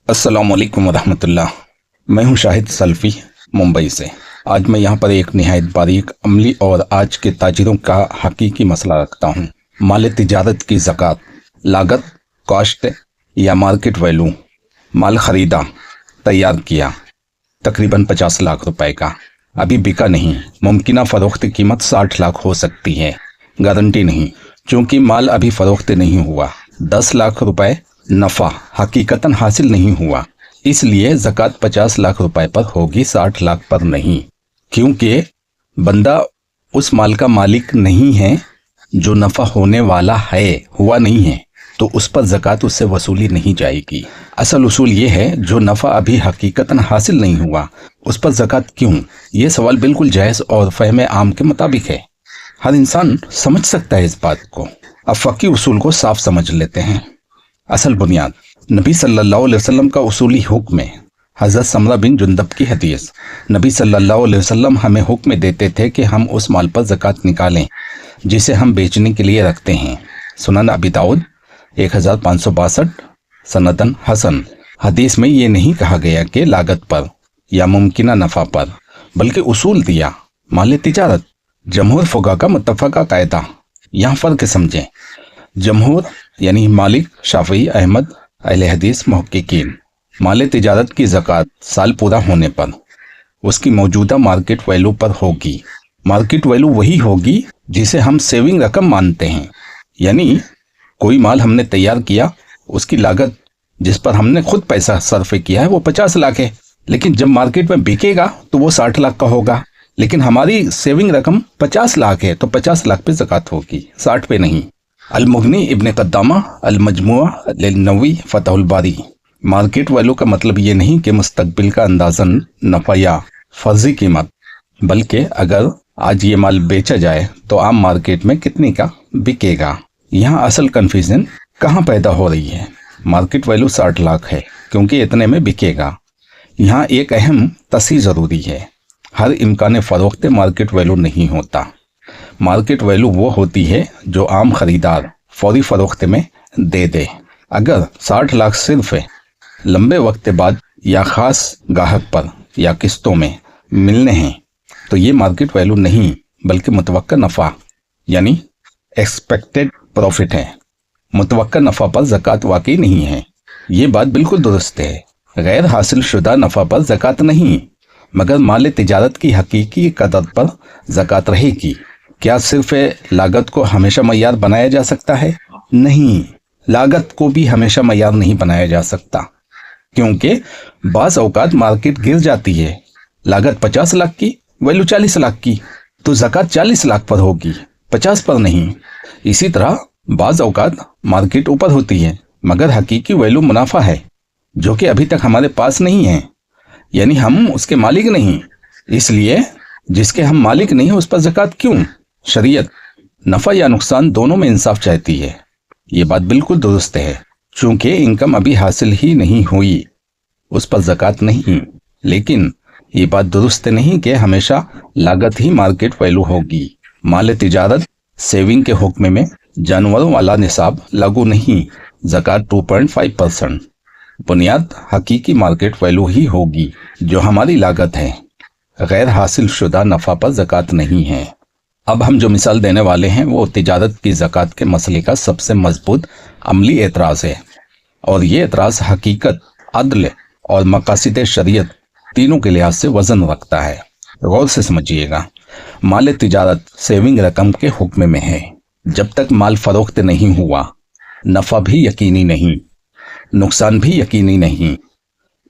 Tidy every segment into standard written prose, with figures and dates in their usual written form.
अस्सलाम वालेकुम वरहमतुल्लाह। मैं हूं शाहिद सल्फी मुंबई से। आज मैं यहां पर एक निहायत बारीक अमली और आज के ताजिरों का हकीकी मसला रखता हूं। माल तिजारत की ज़कात, लागत, कॉस्ट या मार्केट वैल्यू। माल खरीदा, तैयार किया, तकरीबन 50 लाख रुपए का, अभी बिका नहीं, मुमकिना फ़रोख्त कीमत 60 लाख हो सकती है, गारंटी नहीं, चूँकि माल अभी फ़रोख्त नहीं हुआ। 10 लाख रुपए नफ़ा हकीकतन हासिल नहीं हुआ, इसलिए ज़कात 50 लाख रुपए पर होगी, 60 लाख पर नहीं, क्योंकि बंदा उस माल का मालिक नहीं है जो नफ़ा होने वाला है, हुआ नहीं है, तो उस पर ज़कात उससे वसूली नहीं जाएगी। असल उसूल ये है, जो नफ़ा अभी हकीकतन हासिल नहीं हुआ उस पर ज़कात क्यों? ये सवाल बिल्कुल जायज़ और फ़हम आम के मुताबिक है, हर इंसान समझ सकता है इस बात को। अब फ़क़ी उसूल को साफ समझ लेते हैं। असल बुनियाद नबी सल्लल्लाहु अलैहि वसल्लम का उसूली हुक्म है। हज़रत समरा बिन जुंदब की हदीस, नबी सल्लल्लाहु अलैहि वसल्लम हमें हुक्म देते थे कि हम उस माल पर ज़कात निकालें जिसे हम बेचने के लिए रखते हैं। सुनन अबी दाऊद 1562, सनदन हसन। हदीस में ये नहीं कहा गया कि लागत पर या मुमकिना नफ़ा पर, बल्कि उसूल दिया, माल तिजारत, जमहूर फुक़हा का मुत्तफ़क़ा कायदा। यहाँ फ़र्क समझें। जमहूर यानी मालिक, शाफ़ी, अहमद, अहले हदीस, मुहक्किकीन, माल तिजारत की ज़कात साल पूरा होने पर उसकी मौजूदा मार्केट वैल्यू पर होगी। मार्केट वैल्यू वही होगी जिसे हम सेविंग रकम मानते हैं, यानी कोई माल हमने तैयार किया, उसकी लागत जिस पर हमने खुद पैसा सर्फ किया है वो 50 लाख है, लेकिन जब मार्केट में बिकेगा तो वो 60 लाख का होगा। लेकिन हमारी सेविंग रकम 50 लाख है, तो 50 लाख पे ज़कात होगी, 60 पे नहीं। अल-मुग़नी इब्न क़द्दामा अल-मजमुआ लिन-नववी फ़तहुल बारी। मार्केट वैल्यू का मतलब ये नहीं कि मुस्तक़बिल का अंदाज़न नफ़ा या फ़र्ज़ी कीमत, बल्कि अगर आज ये माल बेचा जाए तो आम मार्केट में कितने का बिकेगा। यहाँ असल कन्फ्यूज़न कहाँ पैदा हो रही है। मार्केट वैल्यू 60 लाख है क्योंकि इतने में बिकेगा। यहाँ एक अहम तस्हीह ज़रूरी है, हर इम्कान फ़रोख्त मार्केट वैल्यू नहीं होता। मार्केट वैल्यू वो होती है जो आम खरीदार फौरी फ़रोख्त में दे दे। अगर 60 लाख सिर्फ लंबे वक्त बाद या ख़ास गाहक पर या किस्तों में मिलने हैं तो ये मार्केट वैल्यू नहीं, बल्कि मुतवक्का नफ़ा यानी एक्सपेक्टेड प्रॉफिट है। मुतवक्का नफ़ा पर ज़कात वाकई नहीं है, ये बात बिल्कुल दुरुस्त है। गैर हासिल शुदा नफ़ा पर ज़कात नहीं, मगर माल तिजारत की हकीकी कदर पर ज़कात रहेगी। क्या सिर्फ लागत को हमेशा मयार बनाया जा सकता है? नहीं, लागत को भी हमेशा मयार नहीं बनाया जा सकता, क्योंकि बाज़ औक़ात मार्केट गिर जाती है। लागत 50 लाख की, वैल्यू 40 लाख की, तो ज़कात 40 लाख पर होगी, 50 पर नहीं। इसी तरह बाज़ औक़ात मार्केट ऊपर होती है, मगर हकीकी वैल्यू मुनाफा है जो कि अभी तक हमारे पास नहीं है, यानी हम उसके मालिक नहीं। इसलिए जिसके हम मालिक नहीं उस पर ज़कात क्यों? शरीयत नफ़ा या नुकसान दोनों में इंसाफ चाहती है, ये बात बिल्कुल दुरुस्त है। चूँकि इनकम अभी हासिल ही नहीं हुई उस पर ज़कात नहीं, लेकिन ये बात दुरुस्त नहीं कि हमेशा लागत ही मार्केट वैल्यू होगी। माल तिजारत सेविंग के हुक्म में जानवरों वाला निसाब लागू नहीं, ज़कात 2.5%। बुनियाद हकीकी मार्केट वैल्यू ही होगी जो हमारी लागत है, गैर हासिल शुदा नफ़ा पर ज़कात नहीं है। अब हम जो मिसाल देने वाले हैं वो तिजारत की ज़कात के मसले का सबसे मजबूत अमली एतराज़ है, और ये एतराज़ हकीकत, अदल और मकासिद शरीयत तीनों के लिहाज से वज़न रखता है। गौर से समझिएगा। माल तिजारत सेविंग रकम के हुक्म में है। जब तक माल फ़रोख्त नहीं हुआ, नफ़ा भी यकीनी नहीं, नुकसान भी यकीनी नहीं,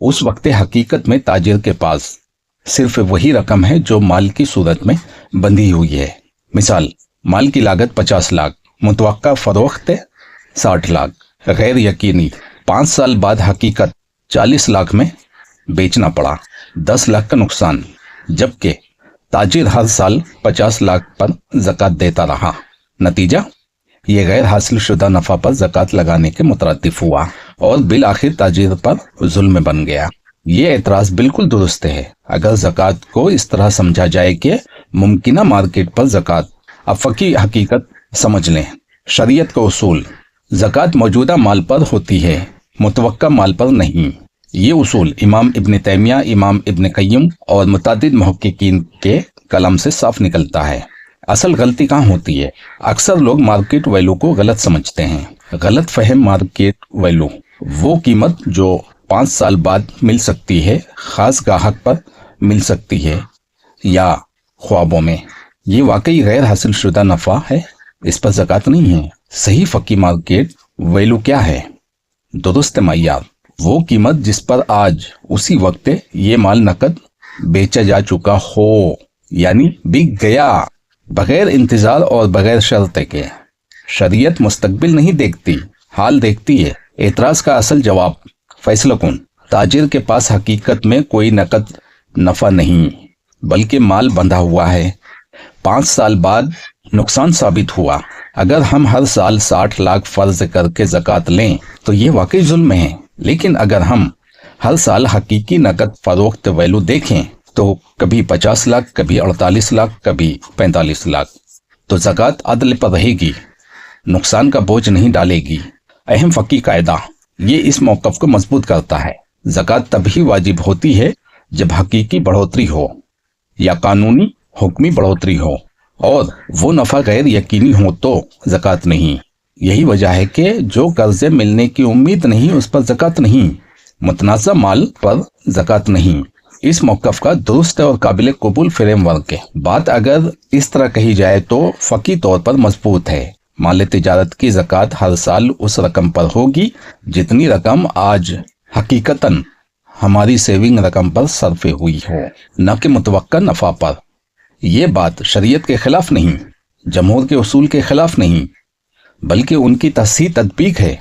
उस वक्त हकीकत में ताजिर के पास सिर्फ वही रकम है जो माल की सूरत में बंधी हुई है। मिसाल, माल की लागत 50 लाख, मुतवक्का फ़रोख्त 60 लाख, गैर यकीनी 5 साल बाद हकीकत 40 लाख में बेचना पड़ा, 10 लाख का नुकसान, जबकि ताजिर हर साल 50 लाख पर ज़कात देता रहा। नतीजा, ये गैर हासिल शुदा नफ़ा पर ज़कात लगाने के मुतरद्दिफ हुआ और बिल आखिर ताजिर पर जुल्म बन गया। ये एतराज़ बिल्कुल दुरुस्त है अगर ज़कात को इस तरह समझा जाए कि मुमकिना मार्केट पर ज़कात। अब फ़की हकीकत समझ लें। शरीयत का उसूल, ज़कात मौजूदा माल पर होती है, मुतवक्का माल पर नहीं। ये उसूल इमाम इब्न तैमिया, इमाम इब्न कय्युम और मुतअद्दिद मुहक्किकीन के कलम से साफ निकलता है। असल गलती कहाँ होती है? अक्सर लोग मार्केट वैल्यू को गलत समझते हैं। गलत फहम मार्केट वैल्यू वो कीमत जो 5 साल बाद मिल सकती है, खास ग्राहक पर मिल सकती है या ख्वाबों में। ये वाकई गैर हासिल शुदा नफा है, इस पर ज़कात नहीं है। सही फकी मार्केट वैल्यू क्या है? दुरुस्त मय्यार, वो कीमत जिस पर आज उसी वक्त ये माल नकद बेचा जा चुका हो, यानी बिक गया, बगैर इंतजार और बगैर शर्त के। शरीयत मुस्तकबिल नहीं देखती, हाल देखती है। एतराज का असल जवाब, फैसला कौन? ताजिर के पास हकीकत में कोई नकद नफा नहीं, बल्कि माल बंधा हुआ है। 5 साल बाद नुकसान साबित हुआ। अगर हम हर साल 60 लाख फर्ज करके ज़कात लें तो ये वाकई जुल्म है। लेकिन अगर हम हर साल हकीकी नकद फरोख्त वैल्यू देखें तो कभी 50 लाख, कभी 48 लाख, कभी 45 लाख, तो ज़कात अदल पर रहेगी, नुकसान का बोझ नहीं डालेगी। अहम फ़की कायदा ये इस मौक़िफ़ को मजबूत करता है। ज़कात तभी वाजिब होती है जब हकीकी बढ़ोतरी हो या कानूनी हुक्मी बढ़ोतरी हो, और वो नफ़ा गैर यकीनी हो तो ज़कात नहीं। यही वजह है कि जो कर्जे मिलने की उम्मीद नहीं उस पर ज़कात नहीं, मुतनाज़ा माल पर ज़कात नहीं। इस मौक़िफ़ का दुरुस्त और काबिल कबूल फ्रेमवर्क है। बात अगर इस तरह कही जाए तो फ़की तौर पर मजबूत है। माल तिजारत की ज़कात हर साल उस रकम पर होगी जितनी रकम आज हकीकतन हमारी सेविंग रकम पर सर्फ हुई हो, न कि मुतवक्का नफ़ा पर। ये बात शरीयत के खिलाफ नहीं, जमहूर के उसूल के खिलाफ नहीं, बल्कि उनकी तस्हीह तदबीक है।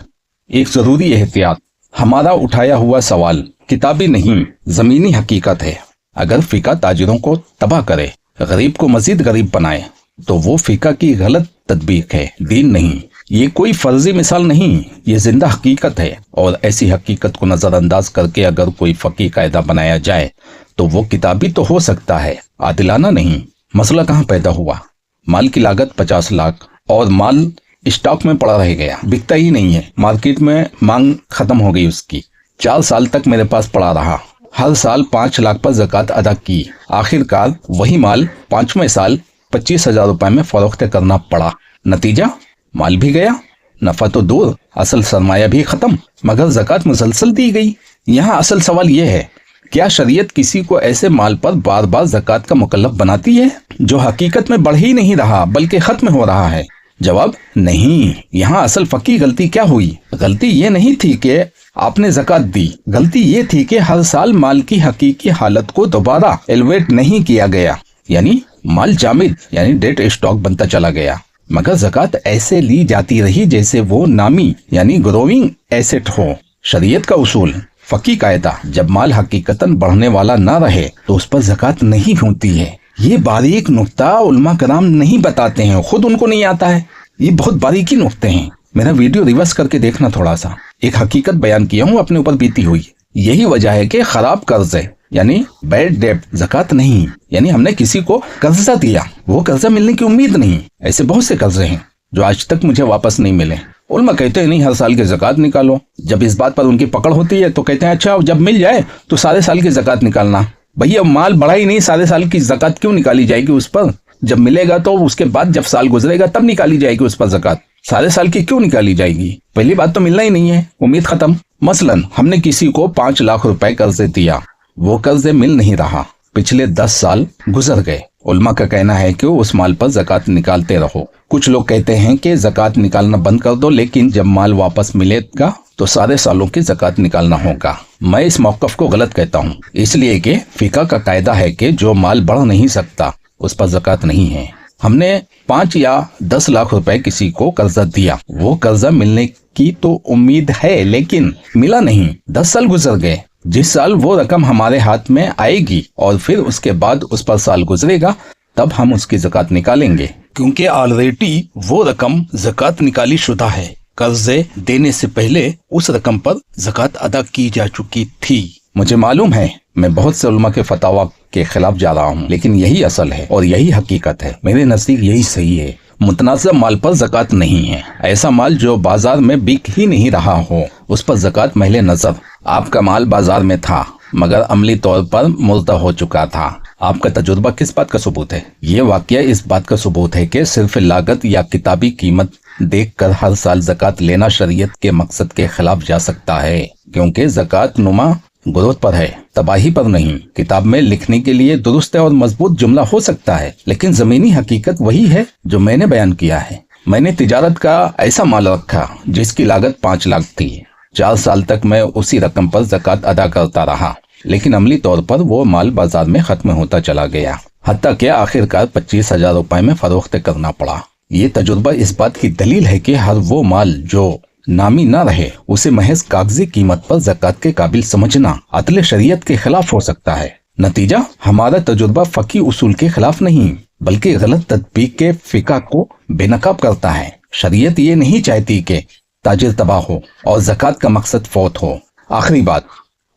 एक ज़रूरी एहतियात, हमारा उठाया हुआ सवाल किताबी नहीं, ज़मीनी हकीकत है। अगर फ़िका ताजिरों को तबाह करे, गरीब को मज़ीद गरीब बनाए, तो वो फ़िका की गलत तदबीक है, दीन नहीं। ये कोई फर्जी मिसाल नहीं, ये जिंदा हकीकत है। और ऐसी हकीकत को नज़रअंदाज करके अगर कोई फ़की कायदा बनाया जाए तो वो किताबी तो हो सकता है, आदिलाना नहीं। मसला कहाँ पैदा हुआ? माल की लागत 50 लाख और माल स्टॉक में पड़ा रह गया, बिकता ही नहीं है, मार्केट में मांग खत्म हो गई उसकी। 4 साल तक मेरे पास पड़ा रहा, हर साल 5 लाख पर ज़कात अदा की। आखिरकार वही माल 5वें साल 25,000 रुपए में फरोख्त करना पड़ा। नतीजा, माल भी गया, नफा तो दूर, असल सरमाया भी खत्म, मगर ज़कात मुसलसल दी गई। यहाँ असल सवाल यह है, क्या शरीयत किसी को ऐसे माल पर बार बार ज़कात का मुकल्लफ बनाती है जो हकीकत में बढ़ ही नहीं रहा बल्कि खत्म हो रहा है? जवाब, नहीं। यहाँ असल फकी गलती क्या हुई? गलती ये नहीं थी कि आपने ज़कात दी, गलती ये थी कि हर साल माल की हकीकी हालत को दोबारा एलिवेट नहीं किया गया, यानी माल जामिद यानी डेड स्टॉक बनता चला गया, मगर ज़कात ऐसे ली जाती रही जैसे वो नामी यानी ग्रोइंग एसेट हो। शरीयत का उसूल, फकी कायदा, जब माल हकीकतन बढ़ने वाला ना रहे तो उस पर ज़कात नहीं होती है। ये बारीक नुक्ता उलमा कराम नहीं बताते हैं, खुद उनको नहीं आता है। ये बहुत बारीकी नुक्ते हैं, मेरा वीडियो रिवर्स करके देखना थोड़ा सा। एक हकीकत बयान किया हूँ अपने ऊपर बीती हुई। यही वजह है कि खराब कर्जे यानी बैड डेट ज़कात नहीं, यानी हमने किसी को कर्जा दिया, वो कर्जा मिलने की उम्मीद नहीं। ऐसे बहुत से कर्जे हैं जो आज तक मुझे वापस नहीं मिले। उलमा कहते हैं नहीं, हर साल की ज़कात निकालो। जब इस बात पर उनकी पकड़ होती है तो कहते हैं अच्छा जब मिल जाए तो सारे साल की ज़कात निकालना। भैया माल बढ़ा ही नहीं, सारे साल की ज़कात क्यों निकाली जाएगी उस पर? जब मिलेगा तो उसके बाद जब साल गुजरेगा तब निकाली जाएगी उस पर ज़कात, सारे साल की क्यों निकाली जाएगी? पहली बात तो मिलना ही नहीं है, उम्मीद खत्म। मसलन हमने किसी को 5 लाख रुपए कर्जे दिया, वो कर्जे मिल नहीं रहा, पिछले 10 साल गुजर गए। उलमा का कहना है कि उस माल पर ज़कात निकालते रहो। कुछ लोग कहते हैं कि ज़कात निकालना बंद कर दो, लेकिन जब माल वापस मिलेगा तो सारे सालों की ज़कात निकालना होगा। मैं इस मौक़िफ़ को गलत कहता हूँ, इसलिए कि फ़िक़्ह का कायदा है कि जो माल बढ़ नहीं सकता उस पर ज़कात नहीं है। हमने 5 या 10 लाख रुपए किसी को कर्जा दिया, वो कर्जा मिलने की तो उम्मीद है लेकिन मिला नहीं। 10 साल गुजर गए, जिस साल वो रकम हमारे हाथ में आएगी और फिर उसके बाद उस पर साल गुजरेगा तब हम उसकी ज़कात निकालेंगे, क्योंकि ऑलरेडी वो रकम ज़कात निकाली शुदा है। कर्जे देने से पहले उस रकम पर ज़कात अदा की जा चुकी थी। मुझे मालूम है मैं बहुत से उलमा के फतावा के खिलाफ जा रहा हूँ, लेकिन यही असल है और यही हकीकत है। मेरे नज़दीक यही सही है। मुतनाज़ा माल पर ज़कात नहीं है। ऐसा माल जो बाजार में बिक ही नहीं रहा हो उस पर ज़कात महले नज़र آپ کا مال بازار میں تھا مگر عملی طور پر مردہ ہو چکا تھا۔ آپ کا تجربہ کس بات کا ثبوت ہے؟ یہ واقعہ اس بات کا ثبوت ہے کہ صرف لاگت یا کتابی قیمت دیکھ کر ہر سال زکوٰۃ لینا شریعت کے مقصد کے خلاف جا سکتا ہے، کیونکہ زکوٰۃ نما گروتھ پر ہے، تباہی پر نہیں۔ کتاب میں لکھنے کے لیے درست اور مضبوط جملہ ہو سکتا ہے، لیکن زمینی حقیقت وہی ہے جو میں نے بیان کیا ہے۔ میں نے تجارت کا ایسا مال رکھا جس کی لاگت 5 لاکھ تھی۔ 4 سال تک میں اسی رقم پر زکوٰۃ ادا کرتا رہا، لیکن عملی طور پر وہ مال بازار میں ختم ہوتا چلا گیا، حتیٰ کہ آخرکار 25,000 روپے میں فروخت کرنا پڑا۔ یہ تجربہ اس بات کی دلیل ہے کہ ہر وہ مال جو نامی نہ رہے اسے محض کاغذی قیمت پر زکوٰۃ کے قابل سمجھنا عدل شریعت کے خلاف ہو سکتا ہے۔ نتیجہ، ہمارا تجربہ فقہی اصول کے خلاف نہیں بلکہ غلط تطبیق کے فقہ کو بے نقاب کرتا ہے۔ شریعت یہ نہیں چاہتی کہ تاجر تباہ ہو اور زکوٰۃ کا مقصد فوت ہو۔ آخری بات،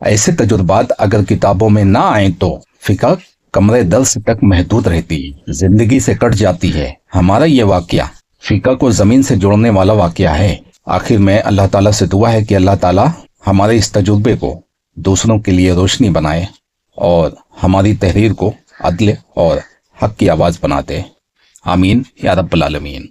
ایسے تجربات اگر کتابوں میں نہ آئیں تو فقہ کمرے درس تک محدود رہتی، زندگی سے کٹ جاتی ہے۔ ہمارا یہ واقعہ فقہ کو زمین سے جوڑنے والا واقعہ ہے۔ آخر میں اللہ تعالیٰ سے دعا ہے کہ اللہ تعالیٰ ہمارے اس تجربے کو دوسروں کے لیے روشنی بنائے اور ہماری تحریر کو عدل اور حق کی آواز بنا دے۔ آمین یا رب العالمین۔